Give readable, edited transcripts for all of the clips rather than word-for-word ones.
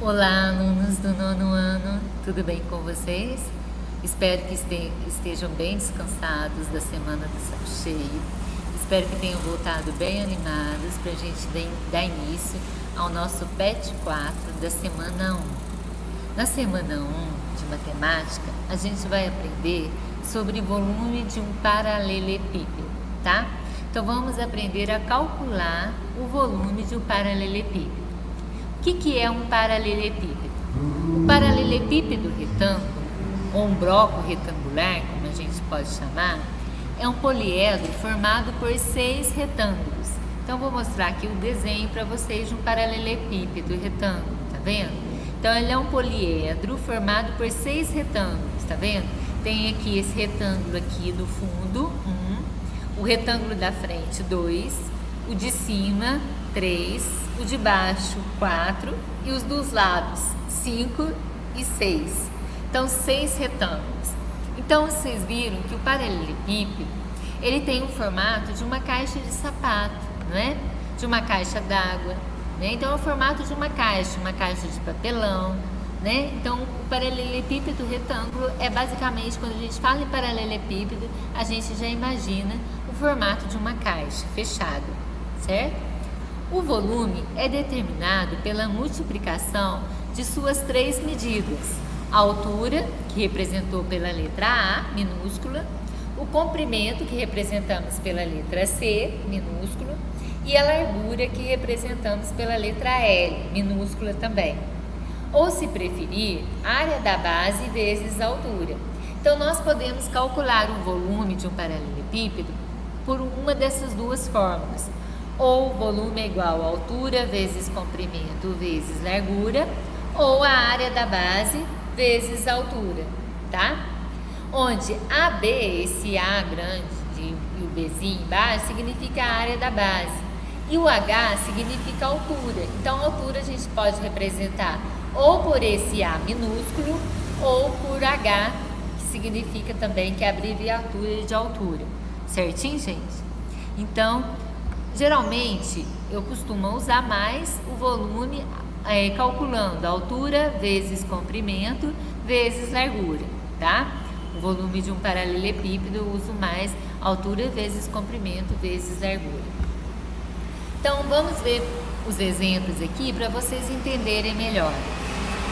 Olá, alunos do nono ano, tudo bem com vocês? Espero que estejam bem descansados da semana do saco cheio. Espero que tenham voltado bem animados para a gente dar início ao nosso PET 4 da semana 1. Na semana 1 de matemática, a gente vai aprender sobre volume de um paralelepípedo, tá? Então vamos aprender a calcular o volume de um paralelepípedo. O que é um paralelepípedo? O paralelepípedo retângulo, ou um bloco retangular, como a gente pode chamar, é um poliedro formado por 6 retângulos. Então, vou mostrar aqui o desenho para vocês de um paralelepípedo retângulo, tá vendo? Então, ele é um poliedro formado por 6 retângulos, tá vendo? Tem aqui esse retângulo aqui do fundo, 1, o retângulo da frente, 2, o de cima, 3, o de baixo, 4 e os dos lados, 5 e 6. Então, 6 retângulos. Então, vocês viram que o paralelepípedo, ele tem o formato de uma caixa de sapato, né? De uma caixa d'água, né? Então, é o formato de uma caixa de papelão, né? Então, o paralelepípedo retângulo é basicamente, quando a gente fala em paralelepípedo, a gente já imagina o formato de uma caixa fechada, certo? O volume é determinado pela multiplicação de suas 3 medidas: a altura, que representou pela letra A, minúscula, o comprimento, que representamos pela letra C, minúsculo, e a largura, que representamos pela letra L, minúscula também. Ou, se preferir, área da base vezes a altura. Então, nós podemos calcular o volume de um paralelepípedo por uma dessas duas fórmulas. Ou volume é igual a altura vezes comprimento vezes largura, ou a área da base vezes a altura, tá? Onde AB, esse A grande e o Bzinho embaixo, significa a área da base. E o H significa a altura. Então, a altura a gente pode representar ou por esse A minúsculo, ou por H, que significa também que é a abreviatura de altura. Certinho, gente? Então, geralmente, eu costumo usar mais o volume calculando a altura vezes comprimento vezes largura, tá? O volume de um paralelepípedo eu uso mais altura vezes comprimento vezes largura. Então, vamos ver os exemplos aqui para vocês entenderem melhor.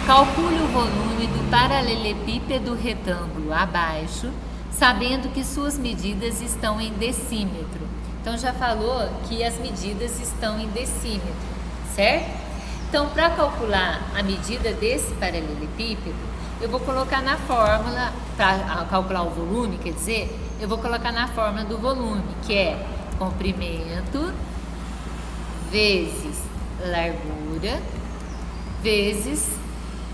Calcule o volume do paralelepípedo retângulo abaixo, sabendo que suas medidas estão em decímetro. Então, já falou que as medidas estão em decímetro, certo? Então, para calcular a medida desse paralelepípedo, eu vou colocar na fórmula, para calcular o volume, quer dizer, eu vou colocar na fórmula do volume, que é comprimento vezes largura vezes,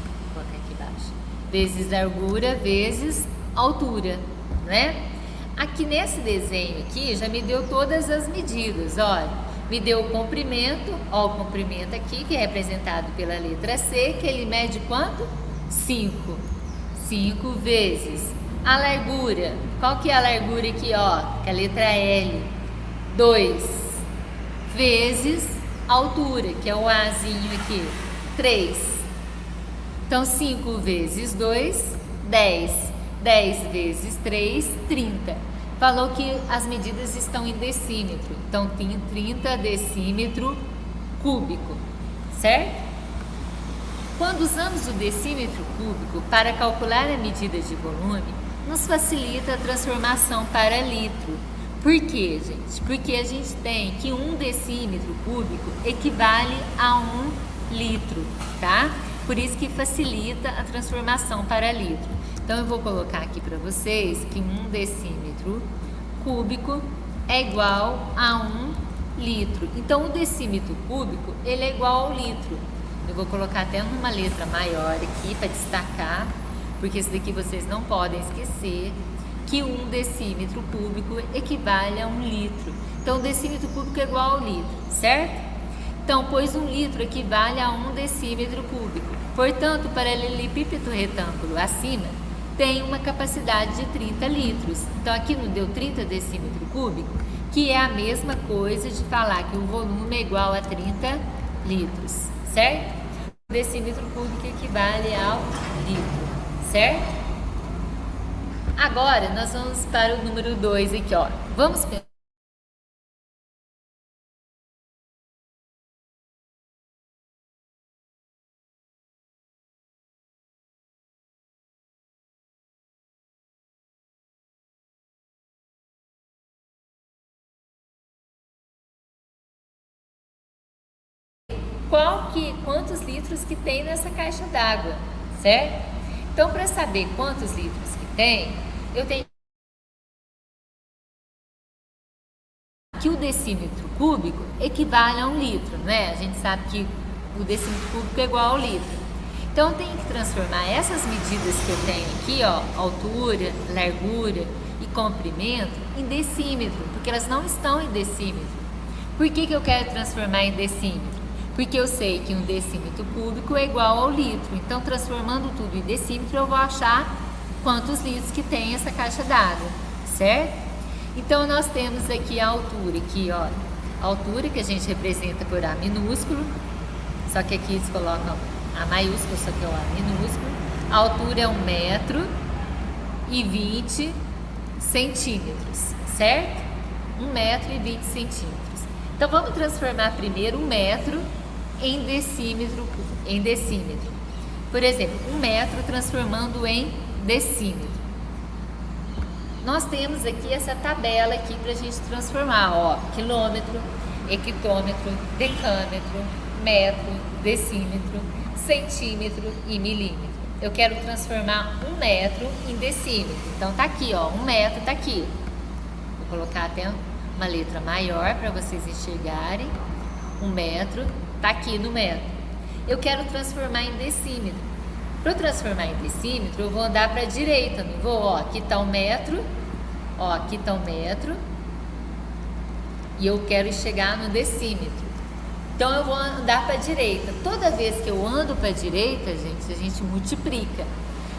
vou colocar aqui embaixo, vezes largura vezes altura, né? Aqui nesse desenho aqui, já me deu todas as medidas, olha. Me deu o comprimento, ó, o comprimento aqui, que é representado pela letra C, que ele mede quanto? 5. 5 vezes a largura. Qual que é a largura aqui, ó? Que é a letra L. 2 vezes a altura, que é o Azinho aqui. 3. Então, 5 vezes 2, 10. 10 vezes 3, 30. Falou que as medidas estão em decímetro. Então, tem 30 decímetro cúbico, certo? Quando usamos o decímetro cúbico para calcular a medida de volume, nos facilita a transformação para litro. Por quê, gente? Porque a gente tem que 1 decímetro cúbico equivale a 1 litro, tá? Por isso que facilita a transformação para litro. Então, eu vou colocar aqui para vocês que 1 decímetro cúbico é igual a 1 litro. Então, o decímetro cúbico, ele é igual ao litro. Eu vou colocar até numa letra maior aqui para destacar, porque isso daqui vocês não podem esquecer, que 1 decímetro cúbico equivale a 1 litro. Então, o decímetro cúbico é igual ao litro, certo? Então, pois 1 litro equivale a 1 decímetro cúbico. Portanto, o paralelepípedo retângulo acima tem uma capacidade de 30 litros. Então, aqui não deu 30 decímetro cúbico, que é a mesma coisa de falar que o volume é igual a 30 litros, certo? decímetro cúbico equivale ao litro, certo? Agora, nós vamos para o número 2 aqui, ó. Vamos pensar. Quantos litros que tem nessa caixa d'água, certo? Então, para saber quantos litros que tem, eu tenho que o decímetro cúbico equivale a 1 litro, né? A gente sabe que o decímetro cúbico é igual ao litro. Então, eu tenho que transformar essas medidas que eu tenho aqui, ó, altura, largura e comprimento, em decímetro, porque elas não estão em decímetro. Por que eu quero transformar em decímetro? Porque eu sei que um decímetro cúbico é igual ao litro. Então, transformando tudo em decímetro, eu vou achar quantos litros que tem essa caixa d'água, certo? Então, nós temos aqui a altura, aqui, ó, a altura que a gente representa por A minúsculo, só que aqui eles colocam A maiúsculo, só que é o A minúsculo. A altura é 1,20 metro, certo? 1,20 metro. Então, vamos transformar primeiro 1 metro em decímetro. Por exemplo, 1 metro transformando em decímetro. Nós temos aqui essa tabela aqui para a gente transformar, ó, quilômetro, hectômetro, decâmetro, metro, decímetro, centímetro e milímetro. Eu quero transformar 1 metro em decímetro. Então, tá aqui, ó, 1 metro tá aqui. Vou colocar até uma letra maior para vocês enxergarem. 1 metro tá aqui no metro. Eu quero transformar em decímetro. Para eu transformar em decímetro, eu vou andar para a direita, não vou? Ó, aqui tá 1 metro, ó, aqui tá 1 metro, e eu quero chegar no decímetro. Então, eu vou andar para a direita. Toda vez que eu ando para a direita, gente, a gente multiplica.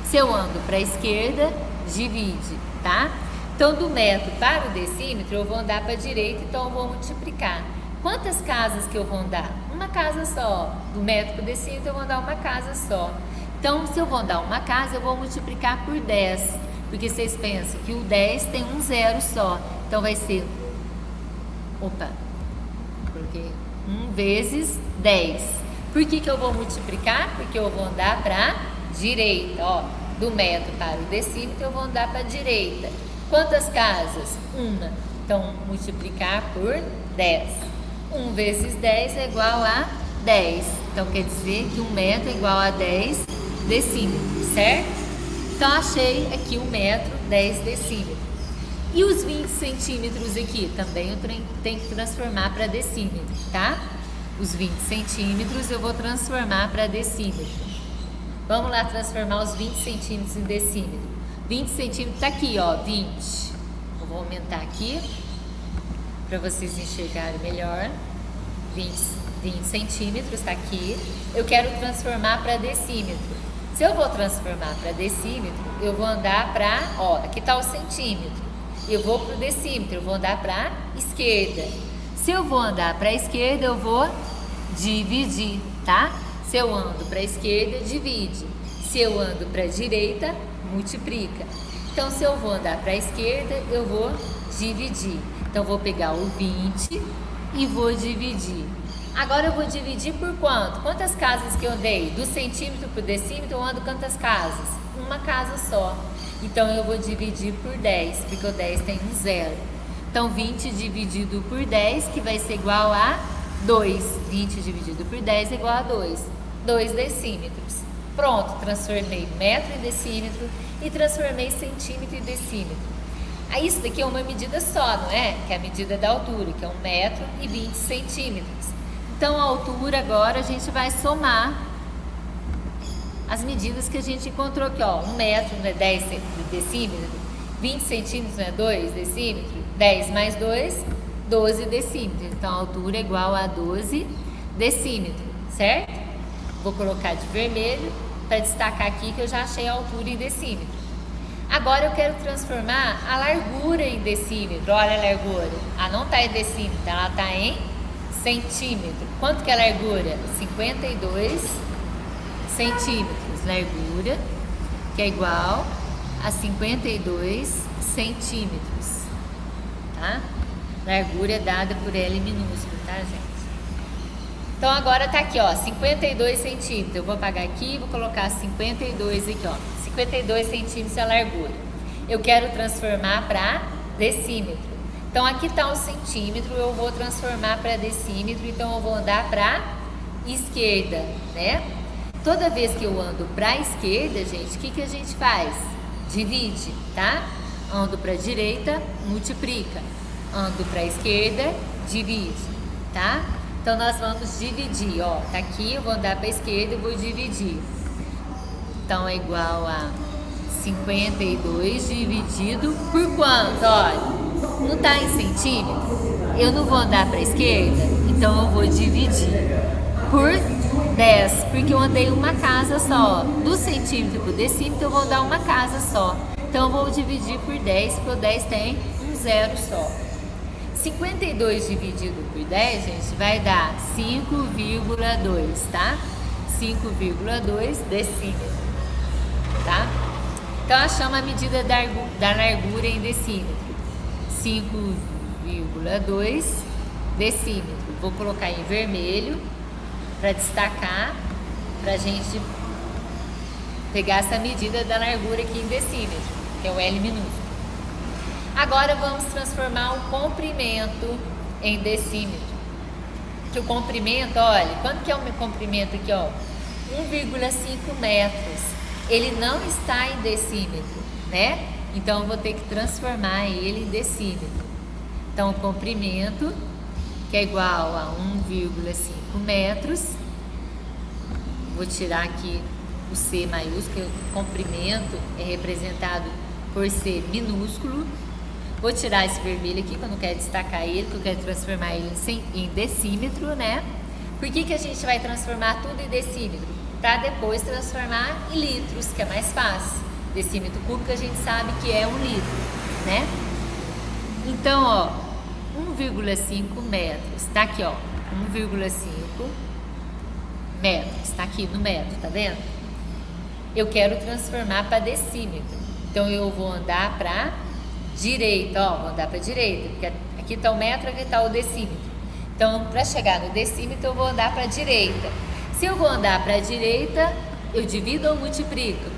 Se eu ando para a esquerda, divide, tá? Então, do metro para o decímetro, eu vou andar para a direita, então eu vou multiplicar. Quantas casas que eu vou andar? Uma casa só. Do metro para o decímetro, eu vou andar uma casa só. Então, se eu vou andar uma casa, eu vou multiplicar por 10. Porque vocês pensam que o 10 tem um zero só. Então, vai ser... Opa! Coloquei 1 vezes 10. Por que eu vou multiplicar? Porque eu vou andar para a direita. Ó, do metro para o decímetro, eu vou andar para a direita. Quantas casas? Uma. Então, multiplicar por 10. 1 vezes 10 é igual a 10. Então, quer dizer que 1 metro é igual a 10 decímetros, certo? Então, achei aqui 1 metro, 10 decímetros. E os 20 centímetros aqui? Também eu tenho que transformar para decímetro, tá? Os 20 centímetros eu vou transformar para decímetro. Vamos lá transformar os 20 centímetros em decímetro. 20 centímetros tá aqui, ó, 20. Eu vou aumentar aqui para vocês enxergarem melhor. 20 centímetros tá aqui. Eu quero transformar para decímetro. Se eu vou transformar para decímetro, eu vou andar para, ó, aqui tá o centímetro. Eu vou para o decímetro, eu vou andar para a esquerda. Se eu vou andar para a esquerda, eu vou dividir, tá? Se eu ando para a esquerda, divide. Se eu ando para a direita, multiplica. Então, se eu vou andar para a esquerda, eu vou dividir. Então, eu vou pegar o 20 e vou dividir. Agora, eu vou dividir por quanto? Quantas casas que eu andei? Do centímetro para o decímetro, eu ando quantas casas? Uma casa só. Então, eu vou dividir por 10, porque o 10 tem um zero. Então, 20 dividido por 10, que vai ser igual a 2. 20 dividido por 10 é igual a 2. 2 decímetros. Pronto, transformei metro em decímetro e transformei centímetro em decímetro. Aí, isso daqui é uma medida só, não é? Que é a medida da altura, que é 1 metro e 20 centímetros. Então, a altura agora a gente vai somar as medidas que a gente encontrou aqui, ó. 1 metro não é 10 decímetros, 20 centímetros não é 2 decímetros, 10 mais 2, 12 decímetros. Então, a altura é igual a 12 decímetros, certo? Vou colocar de vermelho para destacar aqui que eu já achei a altura em decímetro. Agora, eu quero transformar a largura em decímetro. Olha a largura. Ah, não está em decímetro, ela está em centímetro. Quanto que é a largura? 52 centímetros, largura, que é igual a 52 centímetros, tá? Largura dada por L minúsculo, tá, gente? Então agora tá aqui, ó, 52 centímetros. Eu vou apagar aqui e vou colocar 52 aqui, ó. 52 centímetros é a largura. Eu quero transformar para decímetro. Então aqui tá o centímetro, eu vou transformar para decímetro, então eu vou andar para esquerda, né? Toda vez que eu ando para a esquerda, gente, o que a gente faz? Divide, tá? Ando para a direita, multiplica. Ando para a esquerda, divide, tá? Então nós vamos dividir, ó. Tá aqui, eu vou andar para a esquerda e vou dividir. Então é igual a 52 dividido por quanto? Olha, não tá em centímetro? Eu não vou andar para a esquerda, então eu vou dividir por 10, porque eu andei uma casa só. Do centímetro para o decímetro eu vou andar uma casa só. Então eu vou dividir por 10, porque o 10 tem um zero só. 52 dividido por 10, gente, vai dar 5,2, tá? 5,2 decímetro, tá? Então achamos a medida da largura em decímetro. 5,2 decímetro. Vou colocar em vermelho para destacar, para a gente pegar essa medida da largura aqui em decímetro, que é o L minúsculo. Agora vamos transformar o comprimento em decímetro. Que o comprimento, olha, quanto que é o meu comprimento aqui, ó? 1,5 metros. Ele não está em decímetro, né? Então eu vou ter que transformar ele em decímetro. Então o comprimento, que é igual a 1,5 metros. Vou tirar aqui o C maiúsculo, o comprimento é representado por C minúsculo. Vou tirar esse vermelho aqui, que eu não quero destacar ele, que eu quero transformar ele em decímetro, né? Por que a gente vai transformar tudo em decímetro? Para depois transformar em litros, que é mais fácil. Decímetro cúbico a gente sabe que é 1 litro, né? Então, ó, 1,5 metros, tá aqui, ó, 1,5 metros, tá aqui no metro, tá vendo? Eu quero transformar para decímetro, então eu vou andar para direita, ó, vou andar para direita, porque aqui tá o metro, aqui tá o decímetro. Então, para chegar no decímetro, eu vou andar para direita. Se eu vou andar para direita, eu divido ou multiplico?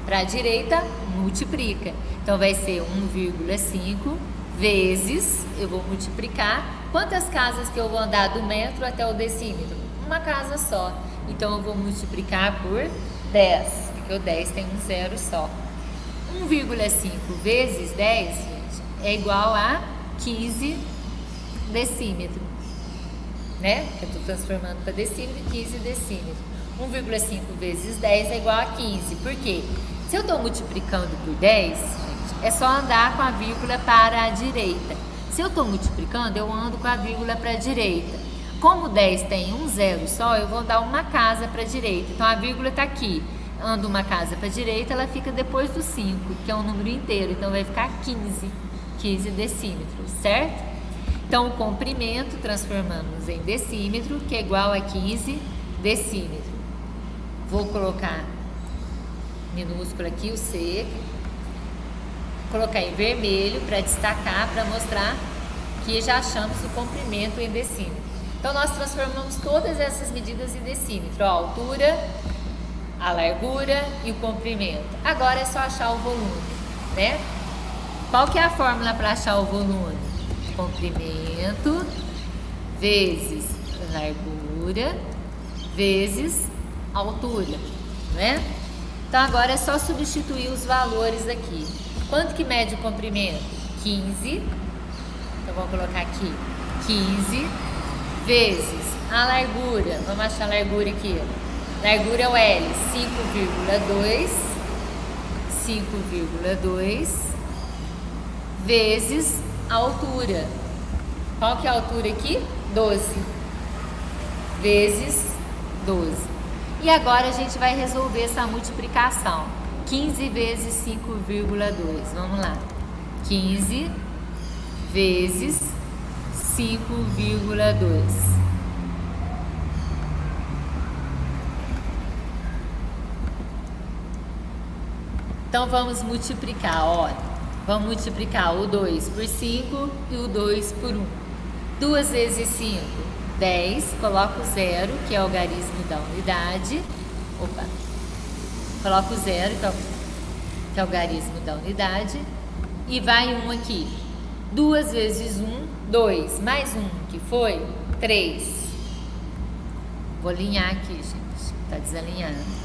Para direita, multiplica. Então, vai ser 1,5 vezes, eu vou multiplicar. Quantas casas que eu vou andar do metro até o decímetro? Uma casa só. Então, eu vou multiplicar por 10, porque o 10 tem um zero só. 1,5 vezes 10, gente, é igual a 15 decímetro, né? Eu estou transformando para decímetro, 15 decímetro. 1,5 vezes 10 é igual a 15. Por quê? Se eu estou multiplicando por 10, gente, é só andar com a vírgula para a direita. Se eu estou multiplicando, eu ando com a vírgula para a direita. Como 10 tem um zero só, eu vou dar uma casa para a direita. Então a vírgula está aqui. Ando uma casa para a direita, ela fica depois do 5, que é um número inteiro. Então vai ficar 15 decímetros, certo? Então o comprimento transformamos em decímetro, que é igual a 15 decímetro. Vou colocar minúsculo aqui o C, colocar em vermelho para destacar, para mostrar que já achamos o comprimento em decímetro. Então nós transformamos todas essas medidas em decímetro, ó, a altura, a largura e o comprimento. Agora é só achar o volume, né? Qual que é a fórmula para achar o volume? Comprimento vezes largura vezes altura, né? Então agora é só substituir os valores aqui. Quanto que mede o comprimento? 15. Então vamos colocar aqui 15 vezes a largura. Vamos achar a largura aqui. Largura é o L, 5,2 vezes a altura. Qual que é a altura aqui? 12 vezes 12. E agora a gente vai resolver essa multiplicação. 15 vezes 5,2. Vamos lá. 15 vezes 5,2. Então vamos multiplicar, olha. Vamos multiplicar o 2 por 5 e o 2 por 1. 2 vezes 5, 10. Coloco o 0, que é o algarismo da unidade. Opa! Coloco o 0, que é o algarismo da unidade. E vai 1 aqui. 2 vezes 1, 2. Mais 1, que foi 3. Vou alinhar aqui, gente. Tá desalinhado.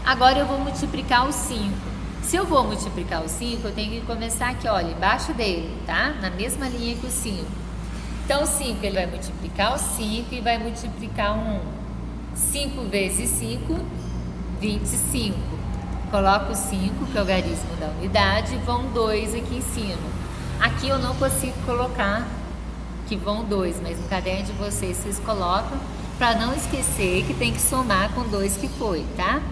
Agora eu vou multiplicar o 5. Se eu vou multiplicar o 5, eu tenho que começar aqui, olha, embaixo dele, tá? Na mesma linha que o 5. Então, o 5, ele vai multiplicar o 5 e vai multiplicar um 1. 5 vezes 5, 25. Coloco o 5, que é o algarismo da unidade, e vão 2 aqui em cima. Aqui eu não consigo colocar que vão 2, mas no caderno de vocês colocam, para não esquecer que tem que somar com 2 que foi, tá?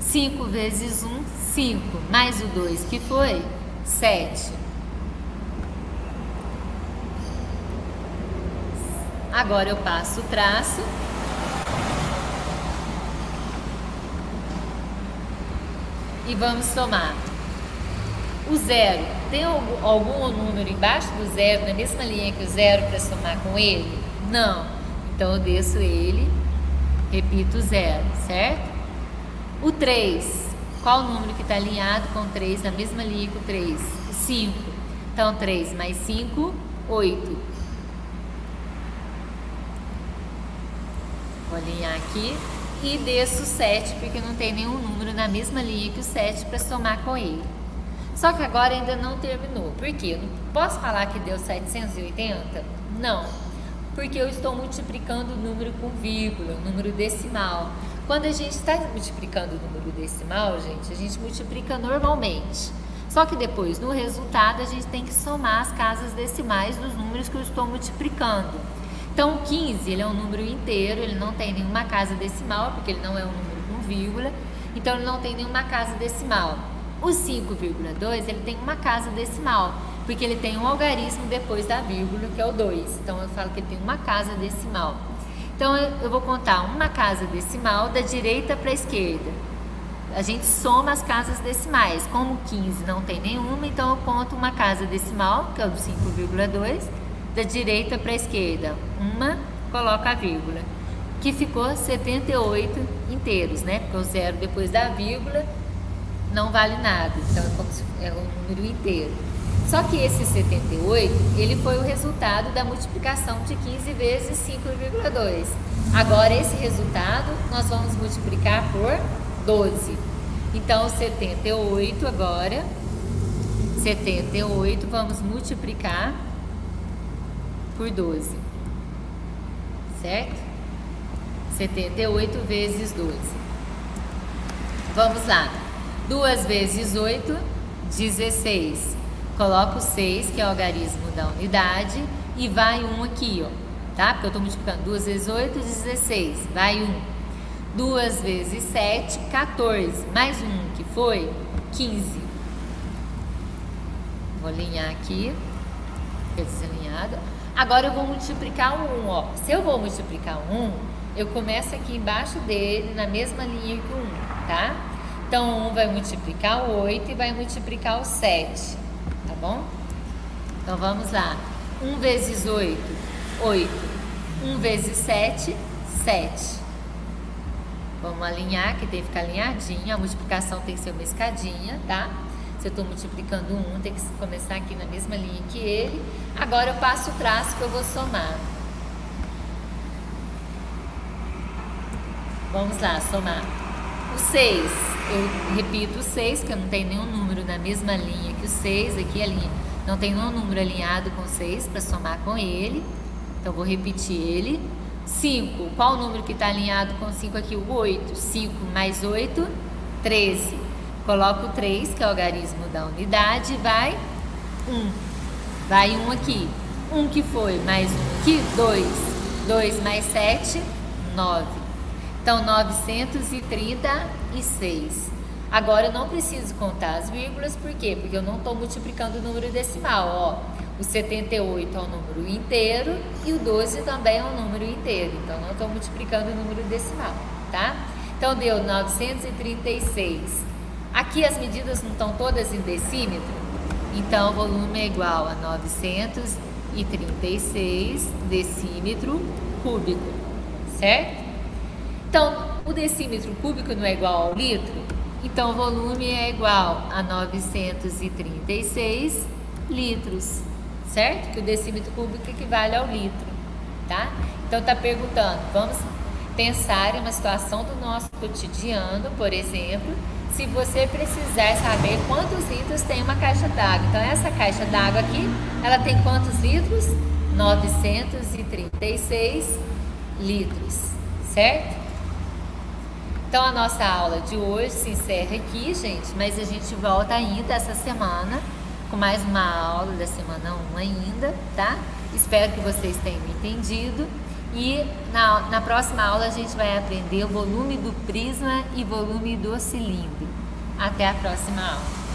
5 vezes 1, 5, mais o 2 que foi, 7. Agora eu passo o traço. E vamos somar. O 0, tem algum número embaixo do 0, na mesma linha que o 0, para somar com ele? Não. Então eu desço ele, repito o 0, certo? O 3, qual o número que está alinhado com 3, na mesma linha que o 3? 5. Então 3 mais 5, 8. Vou alinhar aqui e desço o 7, porque não tem nenhum número na mesma linha que o 7 para somar com ele. Só que agora ainda não terminou. Por quê? Eu não posso falar que deu 780? Não. Porque eu estou multiplicando o número com vírgula, o número decimal. Quando a gente está multiplicando o número decimal, gente, a gente multiplica normalmente. Só que depois, no resultado, a gente tem que somar as casas decimais dos números que eu estou multiplicando. Então, o 15, ele é um número inteiro, ele não tem nenhuma casa decimal, porque ele não é um número com vírgula, então ele não tem nenhuma casa decimal. O 5,2, ele tem uma casa decimal, porque ele tem um algarismo depois da vírgula, que é o 2. Então, eu falo que ele tem uma casa decimal. Então, eu vou contar uma casa decimal da direita para a esquerda. A gente soma as casas decimais. Como 15 não tem nenhuma, então eu conto uma casa decimal, que é o do 5,2, da direita para a esquerda. Uma, coloco a vírgula, que ficou 78 inteiros, né? Porque o 0 depois da vírgula não vale nada. Então, é como se é um número inteiro. Só que esse 78, ele foi o resultado da multiplicação de 15 vezes 5,2. Agora, esse resultado, nós vamos multiplicar por 12. Então, 78 agora, 78, vamos multiplicar por 12. Certo? 78 vezes 12. Vamos lá. 2 vezes 8, 16. Coloco 6, que é o algarismo da unidade, e vai 1 aqui, ó, tá? Porque eu estou multiplicando 2 vezes 8, 16, vai 1. 2 vezes 7, 14, mais 1, que foi 15. Vou alinhar aqui, fica desalinhado. Agora eu vou multiplicar o 1, ó. Se eu vou multiplicar o 1, eu começo aqui embaixo dele, na mesma linha que o 1, tá? Então, 1 vai multiplicar o 8 e vai multiplicar o 7. Tá bom? Então, vamos lá. 1 vezes 8, 8. 1 vezes 7, 7. Vamos alinhar, que tem que ficar alinhadinho. A multiplicação tem que ser uma escadinha, tá? Se eu estou multiplicando 1, tem que começar aqui na mesma linha que ele. Agora, eu passo o traço que eu vou somar. Vamos lá, somar. O 6, eu repito o 6, que eu não tenho nenhum número na mesma linha que o 6, aqui a linha, não tem nenhum número alinhado com o 6 para somar com ele, então vou repetir ele. 5, qual o número que está alinhado com 5 aqui? O 8, 5 mais 8, 13, coloco o 3, que é o algarismo da unidade, vai 1, vai 1 aqui, 1 que foi, mais 1 aqui, 2, 2 mais 7, 9. Então, 936. Agora, eu não preciso contar as vírgulas, por quê? Porque eu não estou multiplicando o número decimal, ó. O 78 é um número inteiro e o 12 também é um número inteiro. Então, não estou multiplicando o número decimal, tá? Então, deu 936. Aqui as medidas não estão todas em decímetro, então o volume é igual a 936 decímetro cúbico, certo? Então, o decímetro cúbico não é igual ao litro, então o volume é igual a 936 litros, certo? Que o decímetro cúbico equivale ao litro, tá? Então tá perguntando, vamos pensar em uma situação do nosso cotidiano, por exemplo, se você precisar saber quantos litros tem uma caixa d'água. Então essa caixa d'água aqui, ela tem quantos litros? 936 litros, certo? Então a nossa aula de hoje se encerra aqui, gente, mas a gente volta ainda essa semana com mais uma aula da semana 1 ainda, tá? Espero que vocês tenham entendido. E na próxima aula a gente vai aprender o volume do prisma e volume do cilindro. Até a próxima aula.